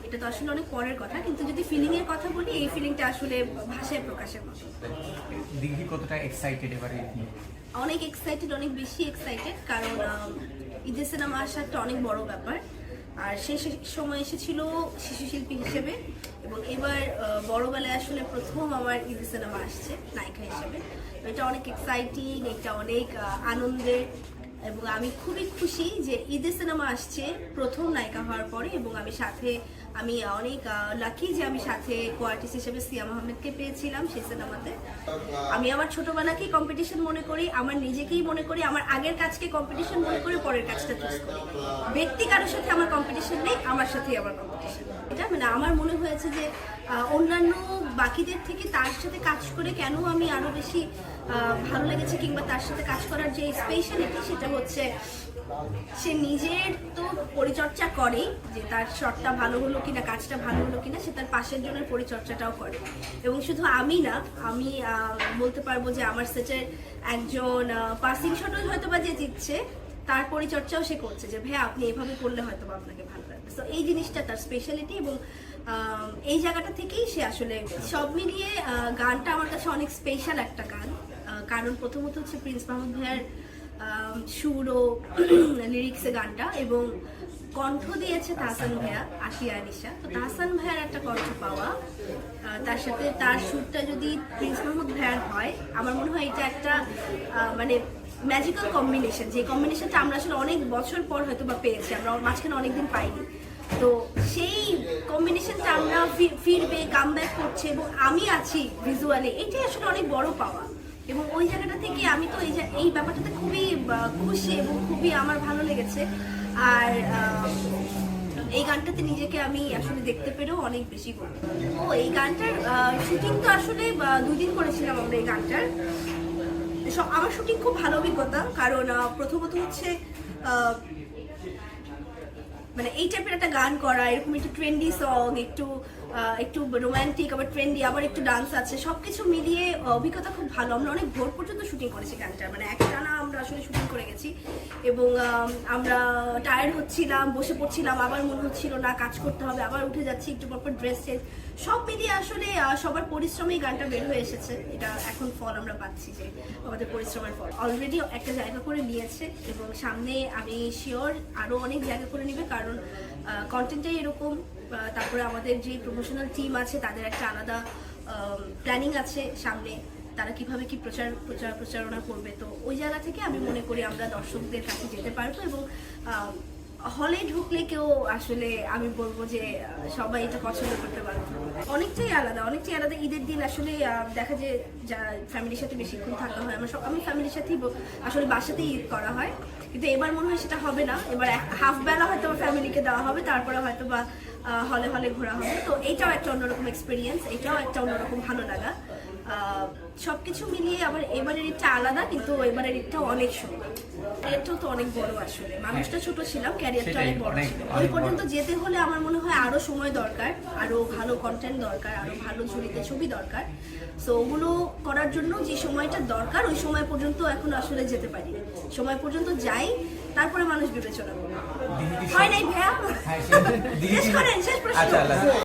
এটা তো আসলে অনেক পরের কথা, কিন্তু যদি ফিলিং এর কথা বলি, এই ফিলিংটা আসলে ভাষায় প্রকাশের মতো। দিঘি কতটা এক্সাইটেড এবারে? অনেক এক্সাইটেড, অনেক বেশি এক্সাইটেড, কারণ ঈদের সিনেমা আসাটা অনেক বড় ব্যাপার। আর সেই সময় এসেছিল শিশু শিল্পী হিসেবে, এবং এবার বড়বেলায় আসলে প্রথম আমার ঈদের সিনেমা আসছে নায়িকা হিসেবে। এটা অনেক এক্সাইটিং, এটা অনেক আনন্দের, এবং আমি খুবই খুশি যে ঈদের সিনেমা আসছে প্রথম নায়িকা হওয়ার পরে, এবং আমি অনেক লাকি যে আমি সাথে কো-আর্টিস্ট হিসেবে সিয়াম আহমেদকে পেয়েছিলাম সেই সিনেমাতে। আমি আমার ছোটবেলাকেই কম্পিটিশন মনে করি, আমার নিজেকেই মনে করি, আমার আগের কাজকে কম্পিটিশন মনে করি, পরের কাজটা চুজ করি। ব্যক্তি কারোর সাথে আমার কম্পিটিশন নেই, আমার সাথেই আমার কম্পিটিশন। এটা মানে আমার মনে হয়েছে যে অন্যান্য বাকিদের থেকে তার সাথে কাজ করে কেন আমি আরো বেশি ভালো লেগেছে, কিংবা তার সাথে কাজ করার যে স্পেশালিটি, সেটা হচ্ছে সে নিজের তো পরিচর্যা করেই, যে তার শটটা ভালো হলো কিনা, কাজটা ভালো হলো কিনা, সে তার পাশের জনের পরিচর্যাটাও করে। এবং শুধু আমি না, আমি বলতে পারবো যে আমার সেটের একজন পাসিং শটও হয়তো বা যে জিতছে, তার পরিচর্যাও সে করছে, যে ভাই আপনি এভাবে করলে হয়তো বা আপনাকে ভালো লাগবে। তো এই জিনিসটা তার স্পেশালিটি, এবং এই জায়গাটা থেকেই সে আসলে সব মিলিয়ে গানটা আমার কাছে অনেক স্পেশাল একটা গান। কারণ প্রথমত হচ্ছে প্রিন্স মাহমুদ ভাইয়ার সুর ও লিরিক্সে গানটা, এবং কণ্ঠ দিয়েছে তাহসান ভাইয়া, আতিয়া আনিশা। তো তাহসান ভাইয়ার একটা কণ্ঠ পাওয়া, তার সাথে তার সুরটা যদি প্রিন্স মাহমুদ ভাইয়ার হয়, আমার মনে হয় এটা একটা মানে ম্যাজিক্যাল কম্বিনেশন, যে কম্বিনেশনটা আমরা আসলে অনেক বছর পর হয়তো বা পেয়েছি, আমরা মাঝখানে অনেকদিন পাইনি। তো সেই কম্বিনেশনটা আমরা ফিরবে, কাম ব্যাক করছে, এবং আমি আছি ভিজুয়ালি, এটাই আসলে অনেক বড় পাওয়া। এবং ওই জায়গাটা থেকে আমি তো এই ব্যাপারটাতে খুবই খুশি, এবং খুবই আমার ভালো লেগেছে। আর এই গানটাতে নিজেকে আমি আসলে দেখতে পেরেও অনেক বেশি গর্ব। এই গানটার শুটিং তো আসলে 2 দিন করেছিলাম আমরা এই গানটার। আমার শুটিং খুব ভালো অভিজ্ঞতা, কারণ প্রথমত হচ্ছে মানে এই টাইপের একটা গান করা, এরকম একটু ট্রেন্ডি সং, একটু রোমান্টিক, আবার ট্রেন্ডি, আবার একটু ডান্স আছে, সবকিছু মিলিয়ে অভিজ্ঞতা খুব ভালো। আমরা অনেক ভোর পর্যন্ত শুটিং করেছি গানটার, মানে একটানা আমরা আসলে শুটিং করে গেছি, এবং আমরা টায়ার্ড হচ্ছিলাম, বসে পড়ছিলাম, আবার মনে হচ্ছিল না কাজ করতে হবে, আবার উঠে যাচ্ছি, একটু পরপর ড্রেস চেঞ্জ, সব মিলিয়ে আসলে সবার পরিশ্রমেই গানটা বের হয়ে এসেছে। এটা এখন ফল আমরা পাচ্ছি, যে আমাদের পরিশ্রমের ফল অলরেডি একটা জায়গা করে নিয়েছে, এবং সামনে আমি শিওর আরো অনেক জায়গা করে নিবে, কারণ কন্টেন্টটাই এরকম। তারপরে আমাদের যে প্রমোশনাল টিম আছে, তাদের একটা আলাদা প্ল্যানিং আছে সামনে, তারা কিভাবে কি প্রচারণা করবে। তো ওই জায়গা থেকে আমি মনে করি আমরা দর্শকদের কাছে যেতে পারবো, এবং হলে ঢুকলে কেউ আসলে আমি বলবো যে সবাই এটা পছন্দ করতে পারবে। অনেকটাই আলাদা। ঈদের দিন আসলে দেখা যায় ফ্যামিলির সাথে বেশিক্ষণ থাকা হয়, আমি ফ্যামিলির সাথেই আসলে বাসাতেই ঈদ করা হয়, কিন্তু এবার মনে হয় সেটা হবে না। এবার হাফ বেলা হয়তো ফ্যামিলিকে দেওয়া হবে, তারপরে হয়তো বা হলে ঘোরা হবে। তো এইটাও একটা অন্যরকম এক্সপিরিয়েন্স, এটাও একটা অন্যরকম ভালো লাগা। সবকিছু মিলিয়ে আবার এবারের ঈদটা আলাদা, কিন্তু এবারের ঈদটা অনেক সুন্দর। ক্যারিয়ারটাও তো অনেক বড়, আসলে মানুষটা ছোট ছিলাম, ক্যারিয়ারটা অনেক বড় ছিল। ওই পর্যন্ত যেতে হলে আমার মনে হয় আরো সময় দরকার, আরো ভালো কন্টেন্ট দরকার, আরো ভালো ঝুড়িতে ছবি দরকার। সো ওগুলো করার জন্য যে সময়টা দরকার, ওই সময় পর্যন্ত এখন আসলে যেতে পারি, সময় পর্যন্ত যাই, তারপরে মানুষ বিবেচনা করবে। হয় নাই ভাইয়া? শেষ প্রশ্ন।